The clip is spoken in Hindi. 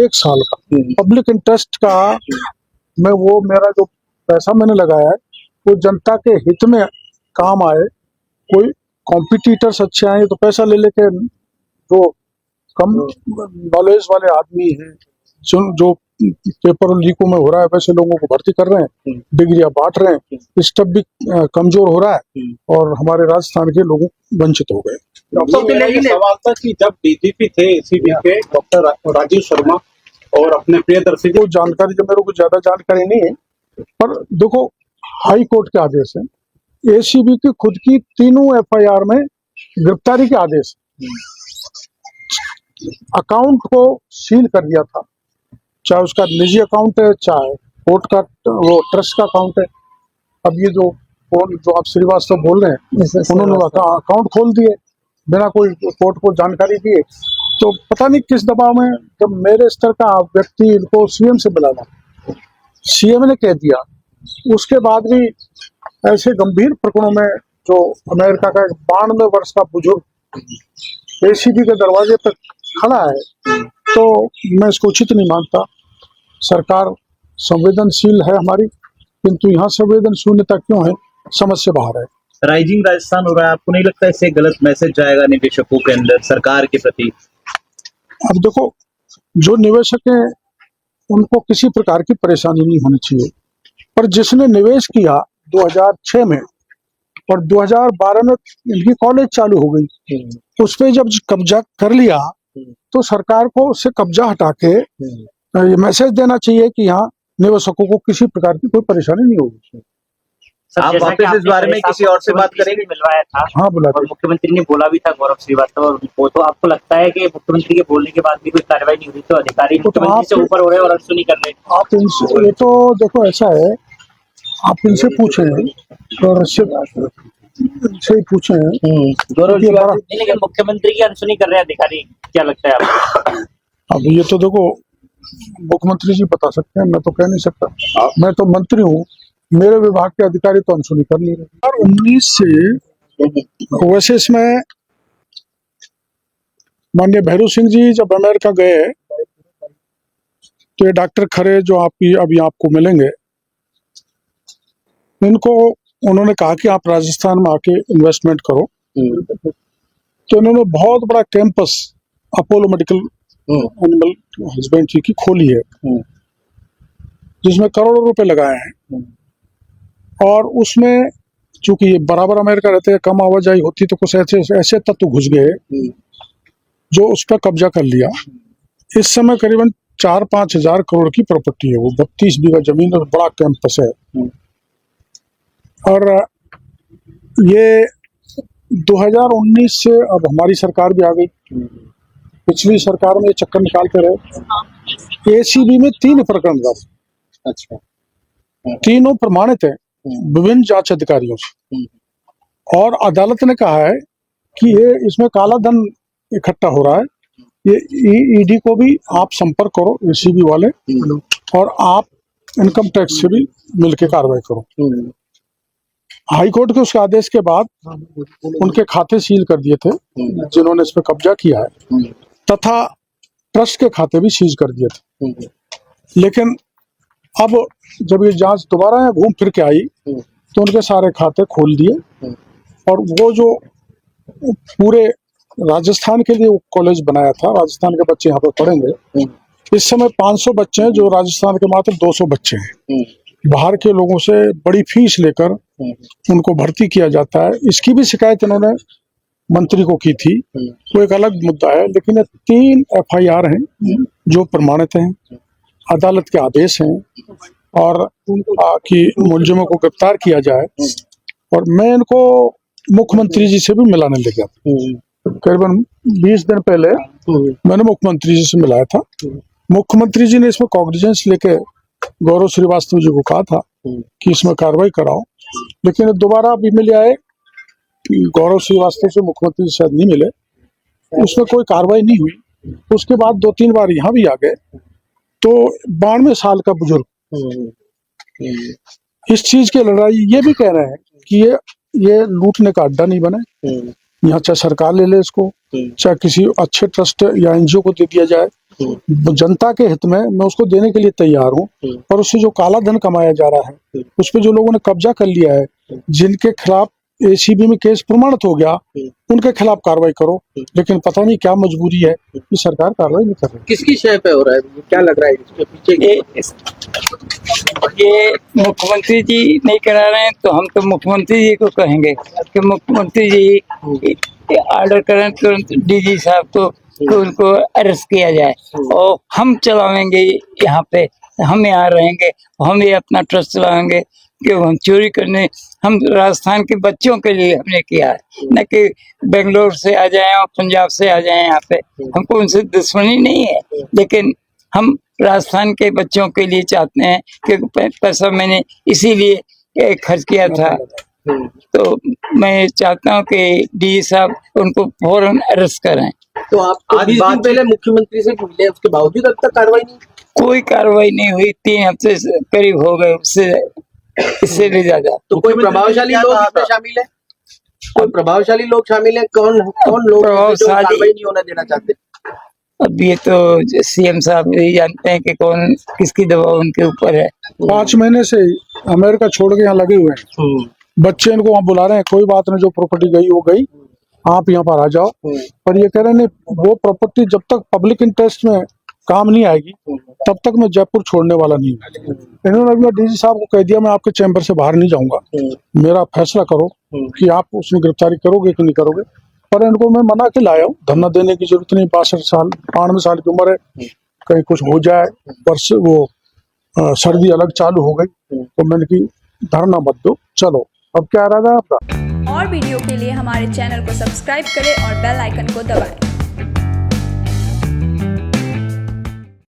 1 साल का पब्लिक इंटरेस्ट का मैं वो मेरा जो पैसा मैंने लगाया है वो जनता के हित में काम आए। कोई कॉम्पिटिटर्स अच्छे आए तो पैसा ले लेके जो कम नॉलेज वाले आदमी हैं जो पेपर लीकों में हो रहा है वैसे लोगों को भर्ती कर रहे हैं, डिग्रियां बांट रहे हैं, स्टफ भी कमजोर हो रहा है और हमारे राजस्थान के लोग वंचित हो गए। सवाल था कि जब डीजीपी थे एसीबी के डॉक्टर राजीव शर्मा और अपने प्रियदर्शी को जानकारी जो मेरे को ज्यादा जानकारी नहीं है, पर देखो हाई कोर्ट के आदेश है, एसीबी की खुद की तीनों एफआईआर में गिरफ्तारी के आदेश, अकाउंट को सील कर दिया था, चाहे उसका निजी अकाउंट है चाहे कोर्ट का वो ट्रस्ट का अकाउंट है। अब ये जो आप श्रीवास्तव बोल रहे हैं उन्होंने अकाउंट खोल दिए बिना कोई कोर्ट को जानकारी दिए, तो पता नहीं किस दबाव में जब मेरे स्तर का व्यक्ति इनको सीएम से बुलाना, सीएम ने कह दिया, उसके बाद भी ऐसे गंभीर प्रकरणों में जो अमेरिका का 92 वर्ष का बुजुर्ग एसीबी के दरवाजे पर खड़ा है, तो मैं इसको उचित नहीं मानता। सरकार संवेदनशील है हमारी, किंतु यहाँ संवेदनशीलता क्यों है, समझ से बाहर है। राइजिंग राजस्थान हो रहा है, आपको नहीं लगता इससे गलत मैसेज जाएगा निवेशकों के अंदर सरकार के प्रति? अब देखो जो निवेशक हैं उनको किसी प्रकार की परेशानी नहीं होनी चाहिए, पर जिसने निवेश किया 2006 में और 2012 में इनकी कॉलेज चालू हो गई, उस पर जब कब्जा कर लिया तो सरकार को उससे कब्जा हटा के ये मैसेज देना चाहिए कि यहाँ निवेशकों को किसी प्रकार की कोई परेशानी नहीं होगी। आप वापस इस बारे में किसी और से बात करेंगे? मिलवाया था, हाँ बुला, और मुख्यमंत्री ने बोला भी था गौरव श्रीवास्तव, और वो तो आपको लगता है कि मुख्यमंत्री के बोलने के बाद भी कोई कार्रवाई नहीं हुई, तो अधिकारी मुख्यमंत्री से ऊपर हो रहे और अनसुनी कर रहे? आप इनसे, ये तो देखो ऐसा है, आप इनसे पूछें और से पूछे लेकिन मुख्यमंत्री की अनसुनी कर रहे हैं अधिकारी, क्या लगता है आपको? अब ये तो देखो मुख्यमंत्री जी बता सकते हैं, मैं तो कह नहीं सकता, मैं तो मंत्री हूँ, मेरे विभाग के अधिकारी तो अनसुनी कर नहीं रहे। 2019 से वैसे इसमें माननीय भैरू सिंह जी जब अमेरिका गए तो ये डॉक्टर खरे जो अभी आपको मिलेंगे, इनको उन्होंने कहा कि आप राजस्थान में आके इन्वेस्टमेंट करो, तो इन्होंने बहुत बड़ा campus Apollo medical animal husbandry की खोली है, जिसमें करोड़ों रुपए लगाए हैं, और उसमें चूंकि ये बराबर अमेरिका रहते हैं, कम आवाजाही होती, तो कुछ ऐसे तत्व घुस गए जो उस पर कब्जा कर लिया। इस समय करीबन 4-5 हजार करोड़ की प्रॉपर्टी है, वो 32 बीघा जमीन और बड़ा कैंपस है। और ये 2019 से अब हमारी सरकार भी आ गई, पिछली सरकार में चक्कर निकालते रहे। एसीबी में 3 प्रकरण दर्ज, अच्छा, तीनों प्रमाणित है विभिन्न जांच अधिकारियों से, और अदालत ने कहा है कि ये इसमें काला धन इकट्ठा हो रहा है, ये ईडी को भी आप संपर्क करो एसीबी वाले, और आप इनकम टैक्स से भी मिलकर कार्रवाई करो। हाई कोर्ट के उसके आदेश के बाद उनके खाते सील कर दिए थे जिन्होंने इस पर कब्जा किया है, तथा ट्रस्ट के खाते भी सीज कर दिए थे। लेकिन अब जब ये जांच दोबारा यहाँ घूम फिर के आई तो उनके सारे खाते खोल दिए, और वो जो पूरे राजस्थान के लिए वो कॉलेज बनाया था, राजस्थान के बच्चे यहाँ पर पढ़ेंगे, इस समय 500 बच्चे हैं, जो राजस्थान के मात्र 200 बच्चे हैं। बाहर के लोगों से बड़ी फीस लेकर उनको भर्ती किया जाता है। इसकी भी शिकायत इन्होंने मंत्री को की थी, वो एक अलग मुद्दा है, लेकिन ये 3 एफआईआर हैं जो प्रमाणित हैं, अदालत के आदेश हैं, और कि मुलजिमों को गिरफ्तार किया जाए। और मैं इनको मुख्यमंत्री जी से भी मिलाने ले गया था, करीबन 20 दिन पहले मैंने मुख्यमंत्री जी से मिलाया था। मुख्यमंत्री जी ने इसमें कॉग्निजेंस लेके गौरव श्रीवास्तव जी को कहा था कि इसमें कार्रवाई कराओ, लेकिन दोबारा अभी मिले आए गौरव श्रीवास्तव से, मुख्यमंत्री जी शायद नहीं मिले, उसमें कोई कार्रवाई नहीं हुई। उसके बाद 2-3 बार यहाँ भी आ गए, तो 92 साल का बुजुर्ग इस चीज की लड़ाई ये भी कह रहे हैं कि ये लूटने का अड्डा नहीं बने, यहाँ चाहे सरकार ले ले इसको, चाहे किसी अच्छे ट्रस्ट या एनजीओ को दे दिया जाए, जनता के हित में मैं उसको देने के लिए तैयार हूँ, पर उससे जो काला धन कमाया जा रहा है, उस पर जो लोगों ने कब्जा कर लिया है, जिनके खिलाफ एसीबी में केस प्रमाणित हो गया, उनके खिलाफ कार्रवाई करो। लेकिन पता नहीं क्या मजबूरी है कि सरकार कार्रवाई नहीं कर रही। किसकी शय पे हो रहा है, क्या लग रहा है इसके पीछे? ये मुख्यमंत्री जी नहीं करा रहे हैं तो हम तो मुख्यमंत्री जी को कहेंगे कि मुख्यमंत्री जी ऑर्डर करें तुरंत डीजी साहब को कि उनको अरेस्ट किया जाए, और हम चलाएंगे यहाँ पे, हम यहाँ रहेंगे, हम ये अपना ट्रस्ट चलाएंगे कि हम चोरी करने, हम राजस्थान के बच्चों के लिए हमने किया है, न कि बेंगलोर से आ जाए और पंजाब से आ जाए यहाँ पे। हमको उनसे दुश्मनी नहीं है, लेकिन हम राजस्थान के बच्चों के लिए चाहते हैं कि पैसा मैंने इसीलिए खर्च किया था। तो मैं चाहता हूँ कि डी साहब उनको फौरन अरेस्ट करें। तो आप आज 20 दिन पहले मुख्यमंत्री से मिले, उसके बावजूद अब तक कार्रवाई नहीं? कोई कार्रवाई नहीं हुई, 3 हफ्ते से करीब हो गए, उससे इससे भी ज्यादा। तो कोई प्रभावशाली लोग इसमें शामिल है? कोई प्रभावशाली लोग शामिल है? कौन लोग प्रभावशाली कार्रवाई नहीं होना देना चाहते? अब ये तो सीएम साहब ही जानते हैं कि कौन किसकी दबाव उनके ऊपर है। 5 महीने से अमेरिका छोड़ के यहाँ लगे हुए हैं, बच्चे इनको वहाँ बुला रहे हैं, कोई बात नहीं, जो प्रॉपर्टी गई वो गई, आप यहाँ पर आ जाओ। पर ये कह रहे हैं वो प्रॉपर्टी जब तक पब्लिक इंटरेस्ट में काम नहीं आएगी तब तक मैं जयपुर छोड़ने वाला नहीं हूँ। इन्होंने अभी डीजी साहब को कह दिया मैं आपके चैम्बर से बाहर नहीं जाऊंगा, मेरा फैसला करो कि आप उसमें गिरफ्तारी करोगे कि नहीं करोगे। पर इनको मैं मना के लाया हूँ, धरना देने की जरूरत नहीं, 92 साल की उम्र है, कहीं कुछ हो जाए, वर्ष वो सर्दी अलग चालू हो गई तो मैंने की धरना मत दो, चलो अब क्या इरादा है आपका। और वीडियो के लिए हमारे चैनल को सब्सक्राइब करें और बेल आइकन को दबाएं।